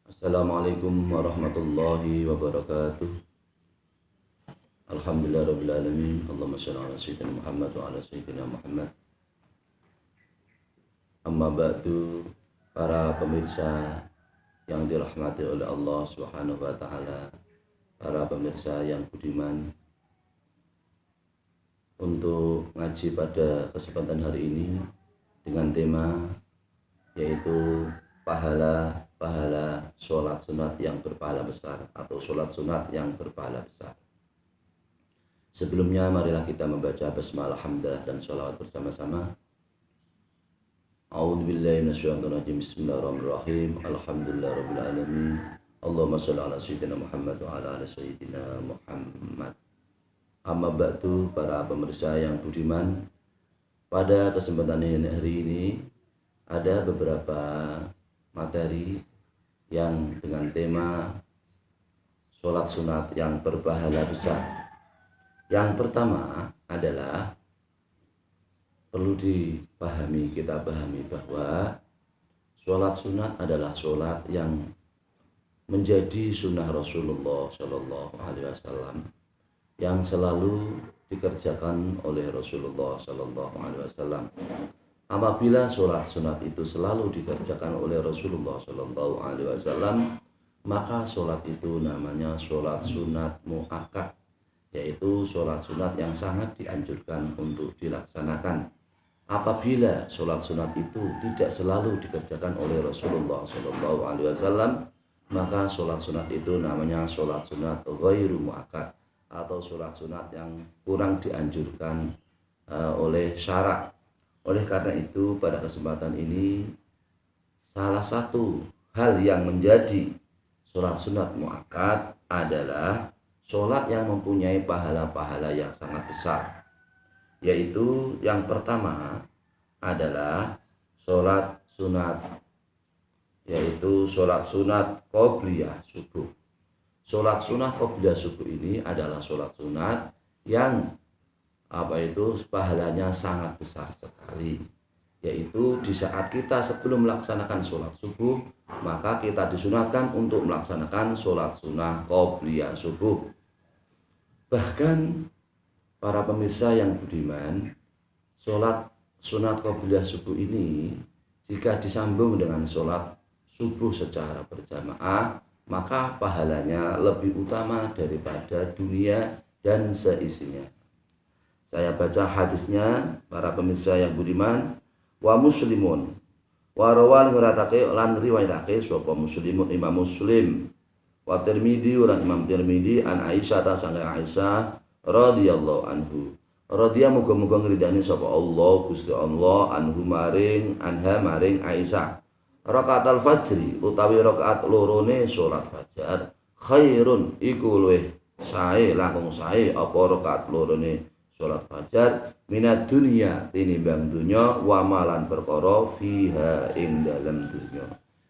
Assalamualaikum warahmatullahi wabarakatuh. Alhamdulillahirrabbilalamin. Allahumma shalli ala sayyidina Muhammad wa ala sayyidina Muhammad. Amma ba'du, para pemirsa yang dirahmati oleh Allah Subhanahu wa taala, para pemirsa yang budiman, untuk ngaji pada kesempatan hari ini dengan tema yaitu pahala sholat sunat yang berpahala besar atau sholat sunat yang berpahala besar. Sebelumnya marilah kita membaca basmalah hamdalah dan sholawat bersama-sama. A'udzubillahi minasyaitonirrajim. Bismillahirrahmanirrahim. Alhamdulillahirabbil alamin. Allahumma shalli ala sayyidina Muhammad wa ala ali sayyidina Muhammad. Amma ba'du, para pemirsa yang budiman, pada kesempatan hari ini ada beberapa materi yang dengan tema sholat sunat yang berpahala besar. Yang pertama adalah perlu kita pahami bahwa sholat sunat adalah sholat yang menjadi sunnah Rasulullah Shallallahu Alaihi Wasallam yang selalu dikerjakan oleh Rasulullah Shallallahu Alaihi Wasallam. Apabila sholat sunat itu selalu dikerjakan oleh Rasulullah Shallallahu Alaihi Wasallam, maka sholat itu namanya sholat sunat muakkad, yaitu sholat sunat yang sangat dianjurkan untuk dilaksanakan. Apabila sholat sunat itu tidak selalu dikerjakan oleh Rasulullah Shallallahu Alaihi Wasallam, maka sholat sunat itu namanya sholat sunat ghairu muakkad atau sholat sunat yang kurang dianjurkan oleh syarak. Oleh karena itu, pada kesempatan ini salah satu hal yang menjadi sholat sunat muakkad adalah sholat yang mempunyai pahala-pahala yang sangat besar, yaitu yang pertama adalah sholat sunat, yaitu sholat sunat qobliyah subuh. Sholat sunat qobliyah subuh ini adalah sholat sunat yang pahalanya sangat besar sekali, yaitu di saat kita sebelum melaksanakan sholat subuh, maka kita disunatkan untuk melaksanakan sholat sunnah qobliyah subuh. Bahkan para pemirsa yang budiman, sholat sunat qobliyah subuh ini jika disambung dengan sholat subuh secara berjamaah, maka pahalanya lebih utama daripada dunia dan seisinya. Saya baca hadisnya, para pemirsa yang budiman. Wa muslimun wa rawal nguratake lan riwayatake sapa muslimun Imam Muslim, wa Tirmidzi lan Imam Tirmidzi an Aisyah ta sang Aisyah radhiyallahu anhu. Radhiya muga-muga ngridani sapa Allah Gusti Allah anhu maring anha maring Aisyah. Rakaatul fajri utawi rakaat lorone salat fajar khairun iku luwih sae langkung sae apa rakaat lorone salat fajar minat dunia tinimbang dunya wa malan perkara fiha ing dalam dunya.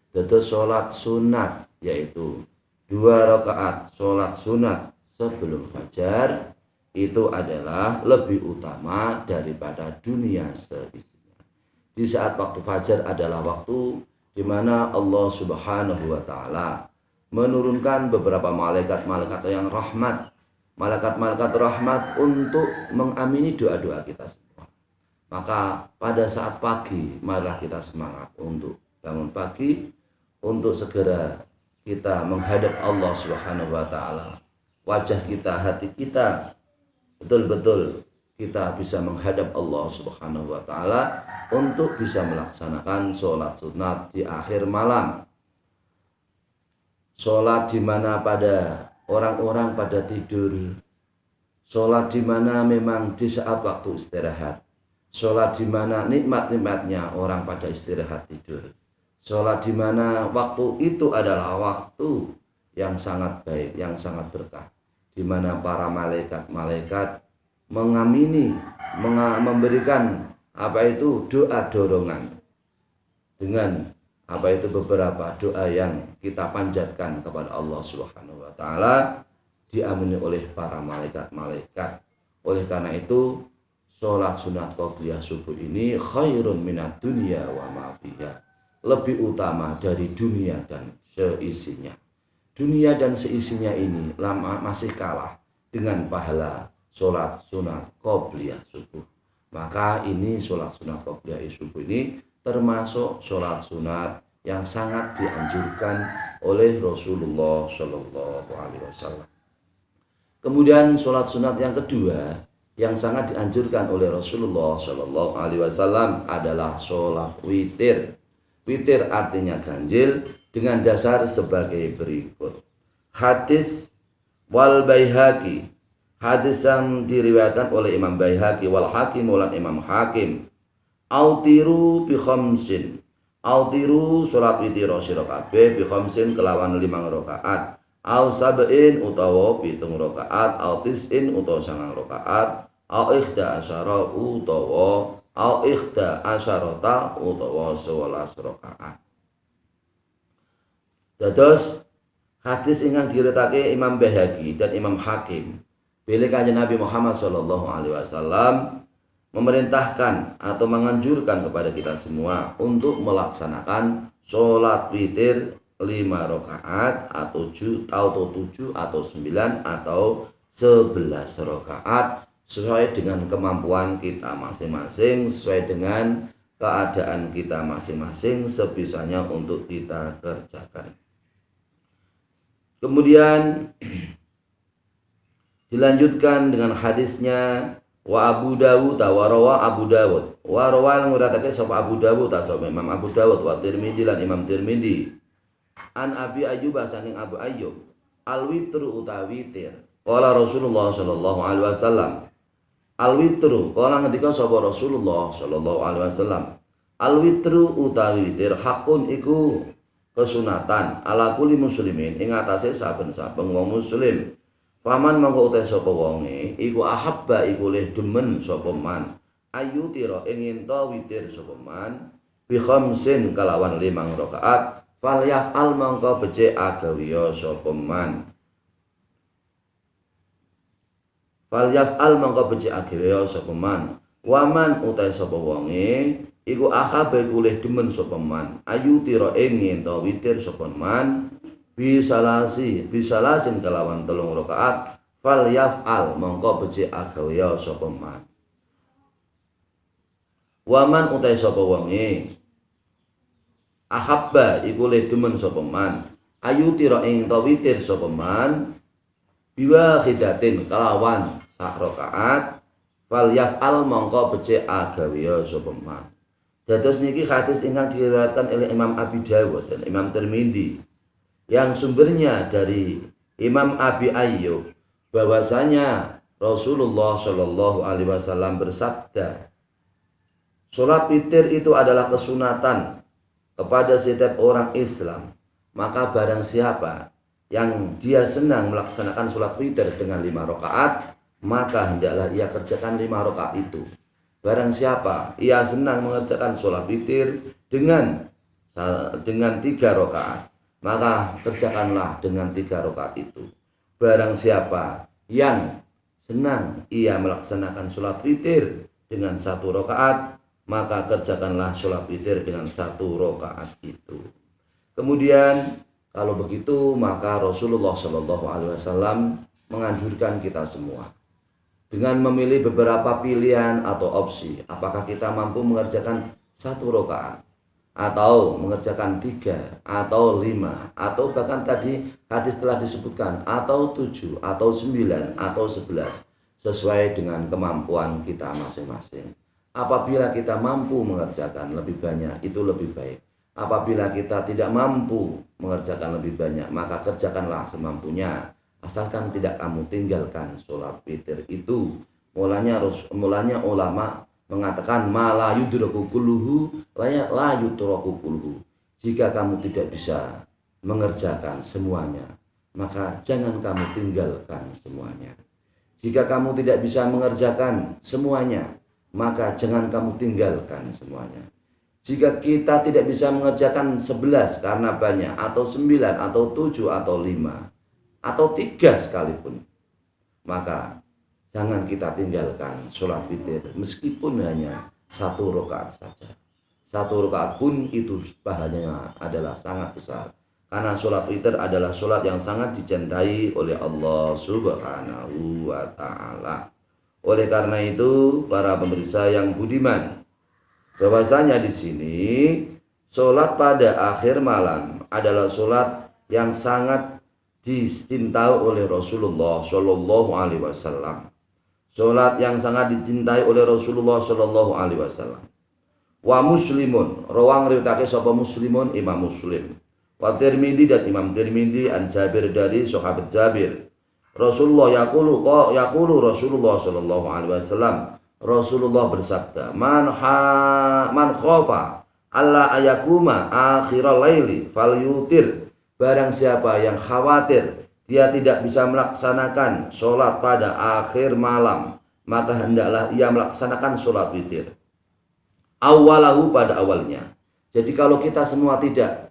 Dados salat sunat yaitu 2 rakaat salat sunat sebelum fajar itu adalah lebih utama daripada dunia seisinya. Di saat waktu fajar adalah waktu di mana Allah Subhanahu wa taala menurunkan beberapa malaikat-malaikat yang rahmat, malaikat-malaikat rahmat untuk mengamini doa-doa kita semua. Maka pada saat pagi, marilah kita semangat untuk bangun pagi, untuk segera kita menghadap Allah Subhanahu wa taala. Wajah kita, hati kita betul-betul kita bisa menghadap Allah Subhanahu wa taala untuk bisa melaksanakan sholat sunat di akhir malam. Sholat di mana pada orang-orang pada tidur, sholat di mana memang di saat waktu istirahat, sholat di mana nikmat-nikmatnya orang pada istirahat tidur, sholat di mana waktu itu adalah waktu yang sangat baik, yang sangat berkah, di mana para malaikat-malaikat mengamini, memberikan doa dorongan dengan beberapa doa yang kita panjatkan kepada Allah Subhanahu wa taala, diamini oleh para malaikat-malaikat. Oleh karena itu, sholat sunat qobliyah subuh ini khairun minad dunya wa ma fiha, lebih utama dari dunia dan seisinya. Dunia dan seisinya ini masih kalah dengan pahala sholat sunat qobliyah subuh. Maka ini sholat sunat qobliyah subuh ini termasuk sholat sunat yang sangat dianjurkan oleh Rasulullah Shallallahu Alaihi Wasallam. Kemudian sholat sunat yang kedua yang sangat dianjurkan oleh Rasulullah Shallallahu Alaihi Wasallam adalah sholat witir. Witir artinya ganjil dengan dasar sebagai berikut. Hadis wal Baihaqi, hadis yang diriwayatkan oleh Imam Baihaqi wal Hakim dan Imam Hakim. Autiru bi khamsin. Autiru sholat witir sira kabeh bi khamsin kelawan 5 rakaat. Au sab'in utawa 7 rakaat, au tis'in utawa 9 rakaat, au ikhda asyara asyarata utawa 11 rakaat. Dados hadis ingkang diriwayatake Imam Baihaqi dan Imam Hakim, bilih Kanjeng Nabi Muhammad sallallahu alaihi wasallam memerintahkan atau menganjurkan kepada kita semua untuk melaksanakan sholat witir 5 rakaat atau 7 atau 9 atau 11 rakaat sesuai dengan kemampuan kita masing-masing, sesuai dengan keadaan kita masing-masing, sebisanya untuk kita kerjakan. Kemudian dilanjutkan dengan hadisnya wa Abu Dawud wa rawa Abu Dawud wa rawal nguriatake sapa Abu Dawud atau Imam Abu Dawud wa Tirmidzi lan Imam Tirmidzi an Abi Ayyub saking Abu Ayyub al witru utawi witir qala Rasulullah sallallahu alaihi wasallam al witru qala ngendika sapa Rasulullah sallallahu alaihi wasallam al witru utawi witir hakun iku kesunatan ala kulli muslimin ing atase saben-saben wong muslim. Faman mangko utahe sapa wonge iku ahabba iku leh demen sapa man ayu tira ing ento witir sapa man bi khamsin kalawan 5 rakaat fal yaf'al mangko becik agawiya sapa man fal yaf'al mangko becik agawiya sapa man waman utahe sapa wonge iku ahabba iku leh demen sapa man ayu tira ing ento witir sapa man bisalasin kelawan 3 rakaat fal yaf'al mongko becik agawe sapa man waman utai sapa wonge ahabba iku le demen sapa man ayu tira ing witir sapa man biwa khidatin kelawan 1 rakaat fal yaf'al mongko becik agawe sapa man. Dados niki hadis ingkang diriwayatkan oleh Imam Abi Dawud dan Imam Tirmidzi yang sumbernya dari Imam Abi Ayyub bahwasanya Rasulullah Shallallahu Alaihi Wasallam bersabda, sholat witir itu adalah kesunatan kepada setiap orang Islam. Maka barang siapa yang dia senang melaksanakan sholat witir dengan 5 rakaat, maka hendaklah ia kerjakan 5 rakaat itu. Barang siapa ia senang mengerjakan sholat witir dengan 3 rakaat, maka kerjakanlah dengan 3 rakaat itu. Barang siapa yang senang ia melaksanakan sholat witir dengan 1 rakaat, maka kerjakanlah sholat witir dengan 1 rakaat itu. Kemudian kalau begitu maka Rasulullah Shallallahu Alaihi Wasallam menganjurkan kita semua dengan memilih beberapa pilihan atau opsi, apakah kita mampu mengerjakan 1 rakaat atau mengerjakan 3 atau 5 atau bahkan tadi hadis telah disebutkan atau 7 atau 9 atau 11 sesuai dengan kemampuan kita masing-masing. Apabila kita mampu mengerjakan lebih banyak itu lebih baik. Apabila kita tidak mampu mengerjakan lebih banyak maka kerjakanlah semampunya, asalkan tidak kamu tinggalkan sholat witir itu. Mulanya ulama mengatakan la yudraku kulluhu la yutraku kulluhu. Jika kamu tidak bisa mengerjakan semuanya, maka jangan kamu tinggalkan semuanya. Jika kamu tidak bisa mengerjakan semuanya, maka jangan kamu tinggalkan semuanya. Jika kita tidak bisa mengerjakan 11 karena banyak, atau 9, atau 7, atau 5, atau 3 sekalipun, maka jangan kita tinggalkan sholat witir meskipun hanya 1 rakaat saja. 1 rakaat pun itu pahalanya adalah sangat besar. Karena sholat witir adalah sholat yang sangat dicintai oleh Allah Subhanahu wa Ta'ala. Oleh karena itu, para pemirsa yang budiman, bahwasanya di sini sholat pada akhir malam adalah sholat yang sangat dicintai oleh Rasulullah Shallallahu Alaihi Wasallam. Sholat yang sangat dicintai oleh Rasulullah Shallallahu Alaihi Wasallam. Wa muslimun, rawang riwayatake sapa muslimun Imam Muslim. Wa Tirmidzi dan Imam Tirmidzi an Jabir dari sahabat Jabir. Rasulullah yaqulu Rasulullah Shallallahu Alaihi Wasallam. Rasulullah bersabda, man khafa alla ayakuma akhiral laili falyutir. Barang siapa yang khawatir dia tidak bisa melaksanakan sholat pada akhir malam, maka hendaklah ia melaksanakan sholat witir. Awalahu, pada awalnya. Jadi kalau kita semua tidak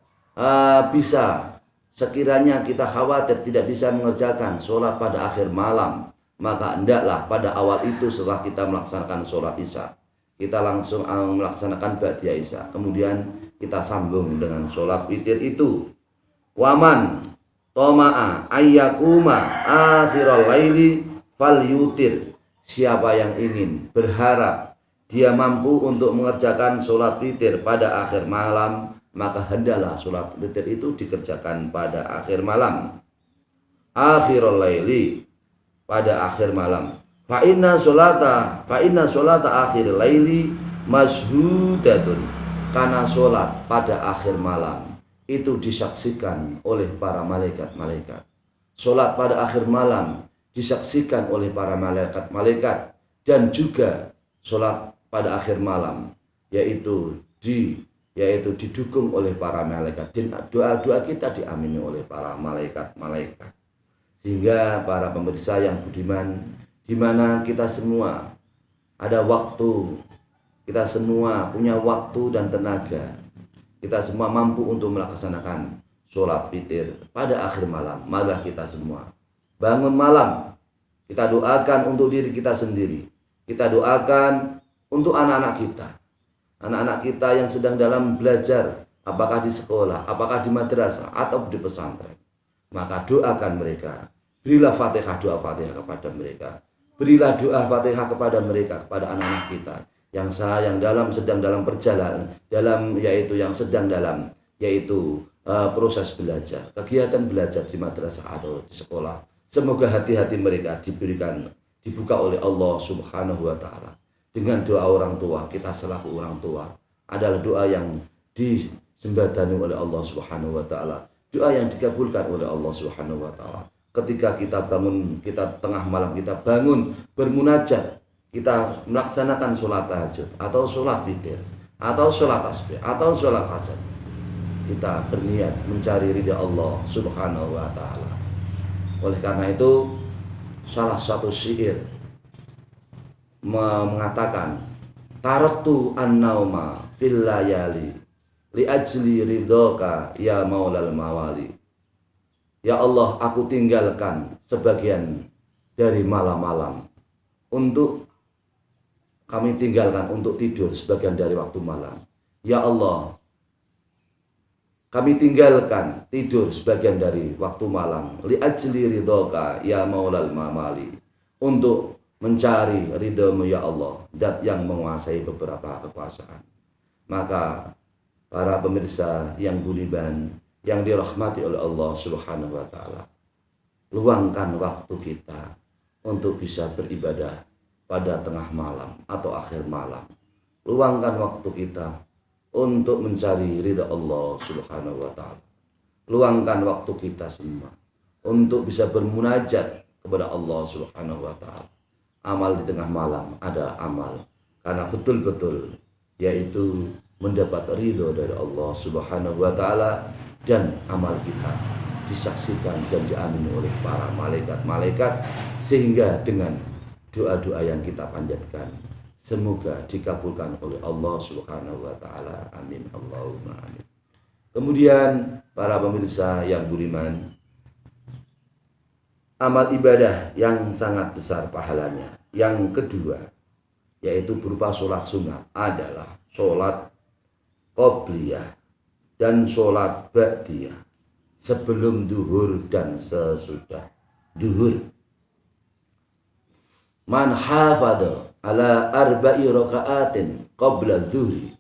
bisa, sekiranya kita khawatir tidak bisa mengerjakan sholat pada akhir malam, maka hendaklah pada awal itu setelah kita melaksanakan sholat isya, kita langsung melaksanakan ba'diyah isya, kemudian kita sambung dengan sholat witir itu. Waman toma'a ayyakuma akhiral laili falyutir. Siapa yang ingin berharap dia mampu untuk mengerjakan sholat witir pada akhir malam, maka hendaklah sholat witir itu dikerjakan pada akhir malam. Akhiral laili, pada akhir malam. Fa inna sholata akhir laili mashudatun. Karena sholat pada akhir malam itu disaksikan oleh para malaikat-malaikat. Sholat pada akhir malam disaksikan oleh para malaikat-malaikat, dan juga sholat pada akhir malam yaitu didukung oleh para malaikat, dan doa-doa kita diamini oleh para malaikat-malaikat. Sehingga para pemirsa yang budiman, di mana kita semua ada waktu, kita semua punya waktu dan tenaga, kita semua mampu untuk melaksanakan sholat witir pada akhir malam. Marilah kita semua bangun malam, kita doakan untuk diri kita sendiri, kita doakan untuk anak-anak kita yang sedang dalam belajar, apakah di sekolah, apakah di madrasah atau di pesantren. Maka doakan mereka, berilah Fatihah, doa Fatihah kepada mereka, berilah doa Fatihah kepada mereka, kepada anak-anak kita yang sedang dalam perjalanan, proses belajar, kegiatan belajar di madrasah atau di sekolah. Semoga hati-hati mereka dibuka oleh Allah Subhanahu wa Ta'ala. Dengan doa orang tua, kita selaku orang tua adalah doa yang disembadani oleh Allah Subhanahu wa Ta'ala, doa yang dikabulkan oleh Allah Subhanahu wa Ta'ala. Ketika kita bangun, kita tengah malam kita bangun bermunajat, kita melaksanakan sholat tahajud atau sholat witir atau sholat tasbih atau sholat hajat, kita berniat mencari ridha Allah Subhanahu wa Ta'ala. Oleh karena itu, salah satu syair mengatakan, taraktu an-nauma fil layali li ajli ridhaka ya maulal mawali. Ya Allah, aku tinggalkan sebagian dari malam-malam untuk kami tinggalkan untuk tidur sebagian dari waktu malam. Ya Allah, kami tinggalkan tidur sebagian dari waktu malam li ajli ridhoka ya maulal mamali, untuk mencari ridhamu ya Allah, zat yang menguasai beberapa kekuasaan. Maka para pemirsa yang budiman, yang dirahmati oleh Allah Subhanahu wa Ta'ala, luangkan waktu kita untuk bisa beribadah pada tengah malam atau akhir malam. Luangkan waktu kita untuk mencari ridha Allah Subhanahu wa Ta'ala. Luangkan waktu kita semua untuk bisa bermunajat kepada Allah Subhanahu wa Ta'ala. Amal di tengah malam ada amal karena betul-betul yaitu mendapat ridho dari Allah Subhanahu wa Ta'ala, dan amal kita disaksikan dan diamini oleh para malaikat-malaikat, sehingga dengan doa-doa yang kita panjatkan semoga dikabulkan oleh Allah Subhanahu wa Ta'ala. Amin Allahumma amin. Kemudian para pemirsa yang budiman, amal ibadah yang sangat besar pahalanya yang kedua, yaitu berupa sholat sunat, adalah sholat qobliyah dan sholat ba'diyah. sebelum duhur dan sesudah duhur. Man hafadha ala arba'i raka'atin qabla dhuhri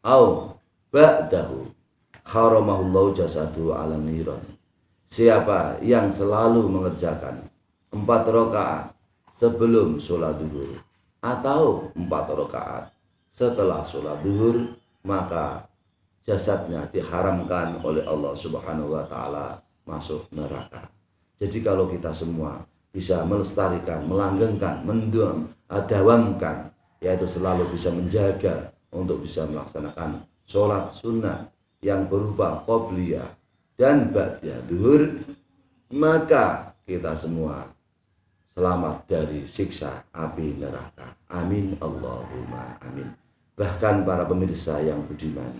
au ba'dahu haramahullahu jasadu ala niran. Siapa yang selalu mengerjakan 4 rakaat sebelum sholat duhur atau 4 rakaat setelah sholat duhur, maka jasadnya diharamkan oleh Allah Subhanahu wa taala masuk neraka. Jadi kalau kita semua bisa melestarikan, melanggengkan, mendawamkan, yaitu selalu bisa menjaga untuk bisa melaksanakan sholat sunnah yang berupa qobliyah dan ba'diyah duhur, maka kita semua selamat dari siksa api neraka. Amin Allahumma amin. Bahkan para pemirsa yang budiman,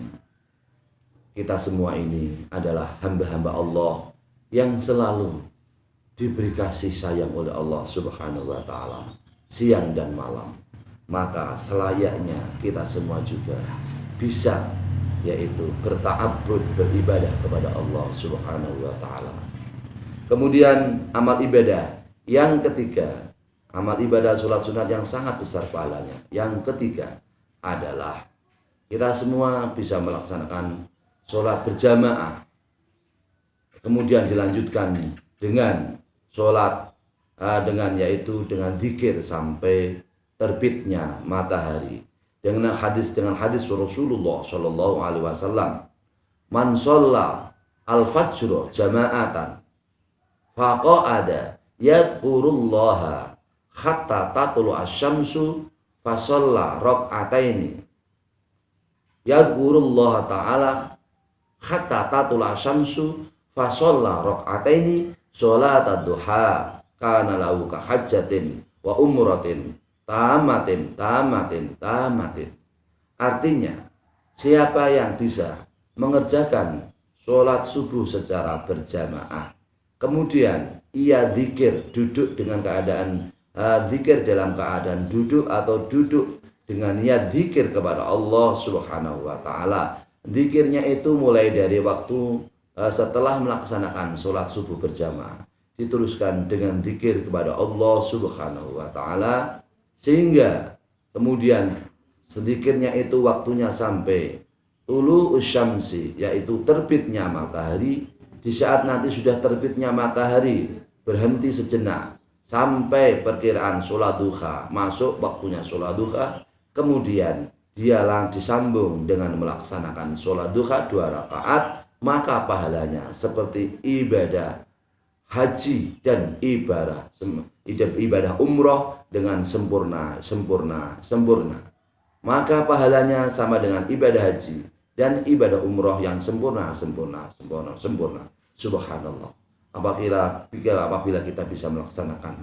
kita semua ini adalah hamba-hamba Allah yang selalu diberi kasih sayang oleh Allah Subhanahu wa taala siang dan malam. Maka selayaknya kita semua juga bisa, yaitu berta'abbud, beribadah kepada Allah Subhanahu wa taala. Kemudian amal ibadah yang ketiga, amal ibadah sholat sunat yang sangat besar pahalanya. Yang ketiga adalah kita semua bisa melaksanakan sholat berjamaah, kemudian dilanjutkan dengan sholat dengan dengan zikir sampai terbitnya matahari. Dengan hadis Rasulullah Shallallahu Alaihi Wasallam, man sholla al-fajr jama'atan faqa'ada yadkurullaha hatta tatlu asyamsu fasalla rak'ataini yadkurullaha ta'ala hatta tatlu asyamsu fasalla rak'ataini sholat duha kana lahu ka hajjatin wa umratin tamatin. Artinya, siapa yang bisa mengerjakan sholat subuh secara berjamaah, kemudian ia zikir duduk dengan keadaan zikir dalam keadaan duduk atau duduk dengan niat zikir kepada Allah Subhanahu wa taala. Zikirnya itu mulai dari waktu setelah melaksanakan sholat subuh berjamaah, dituliskan dengan zikir kepada Allah Subhanahu wa taala, sehingga kemudian sedikitnya itu waktunya sampai tulu usyamsi, yaitu terbitnya matahari. Di saat nanti sudah terbitnya matahari, berhenti sejenak sampai perkiraan sholat duha, masuk waktunya sholat duha, kemudian dialah disambung dengan melaksanakan sholat duha 2 rakaat, maka pahalanya seperti ibadah haji dan ibadah umroh dengan sempurna. Maka pahalanya sama dengan ibadah haji dan ibadah umroh yang sempurna. Subhanallah. Apabila kita bisa melaksanakan,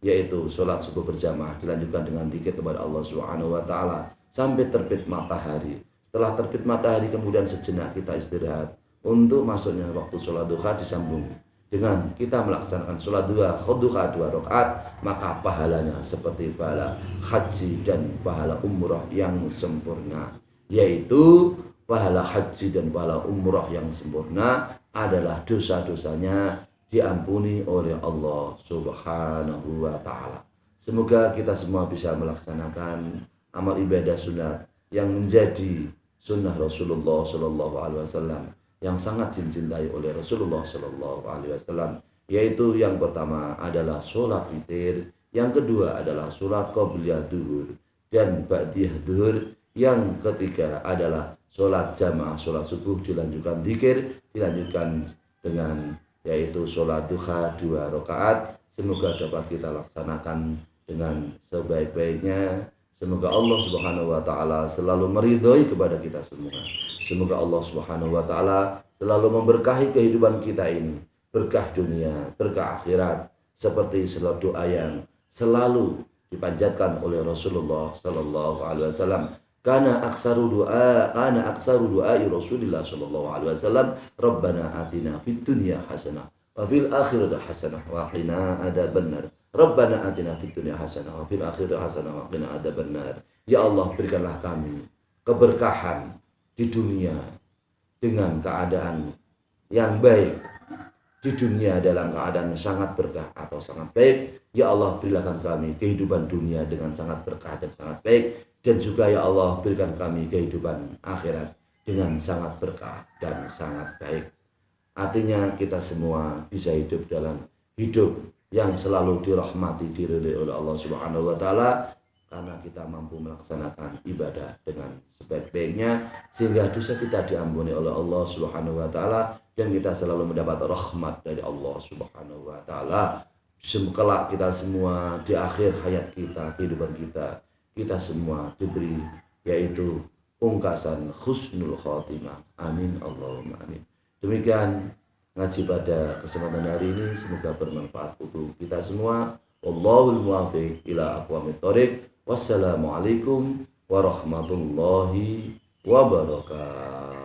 yaitu sholat subuh berjamaah dilanjutkan dengan zikir kepada Allah Subhanahu wa taala sampai terbit matahari. Setelah terbit matahari kemudian sejenak kita istirahat untuk masuknya waktu sholat duha, disambung dengan kita melaksanakan sholat duha 2 rakaat, maka pahalanya seperti pahala haji dan pahala umrah yang sempurna. Yaitu pahala haji dan pahala umrah yang sempurna adalah dosa-dosanya diampuni oleh Allah Subhanahu wa taala. Semoga kita semua bisa melaksanakan amal ibadah sunat yang menjadi sunnah Rasulullah Shallallahu Alaihi Wasallam yang sangat dicintai oleh Rasulullah Shallallahu Alaihi Wasallam, yaitu yang pertama adalah sholat witir, yang kedua adalah sholat qobliyah duhur dan ba'diyah duhur, yang ketiga adalah sholat jamaah, sholat subuh dilanjutkan zikir, dilanjutkan dengan yaitu sholat duha 2 rakaat. Semoga dapat kita laksanakan dengan sebaik-baiknya. Semoga Allah Subhanahu wa taala selalu meridhoi kepada kita semua. Semoga Allah Subhanahu wa taala selalu memberkahi kehidupan kita ini, berkah dunia, berkah akhirat, seperti doa yang selalu dipanjatkan oleh Rasulullah sallallahu alaihi wasallam. Kana aksaru du'a Rasulillah sallallahu alaihi wasallam, Rabbana atina fid dunya hasanah wa fil akhirati hasanah wa qina adzabannar. Rabbana atina fid dunya hasanah wa fil akhirati hasanah wa qina adzabannar. Ya Allah, berikanlah kami keberkahan di dunia dengan keadaan yang baik di dunia dalam keadaan sangat berkah atau sangat baik. Ya Allah, berikan kami kehidupan dunia dengan sangat berkah dan sangat baik, dan juga ya Allah berikan kami kehidupan akhirat dengan sangat berkah dan sangat baik. Artinya kita semua bisa hidup dalam hidup yang selalu dirahmati, diridhai oleh Allah Subhanahu wa taala, karena kita mampu melaksanakan ibadah dengan sebaik-baiknya, sehingga dosa kita diampuni oleh Allah Subhanahu wa taala, dan kita selalu mendapat rahmat dari Allah Subhanahu wa taala. Kelak kita semua di akhir hayat kita, kehidupan kita, kita semua diberi yaitu pungkasan husnul khotimah. Amin Allahumma amin. Demikian ngaji pada kesempatan hari ini, semoga bermanfaat untuk kita semua. Wallahul muwaffiq ila aqwamit thoriq. Wassalamualaikum warahmatullahi wabarakatuh.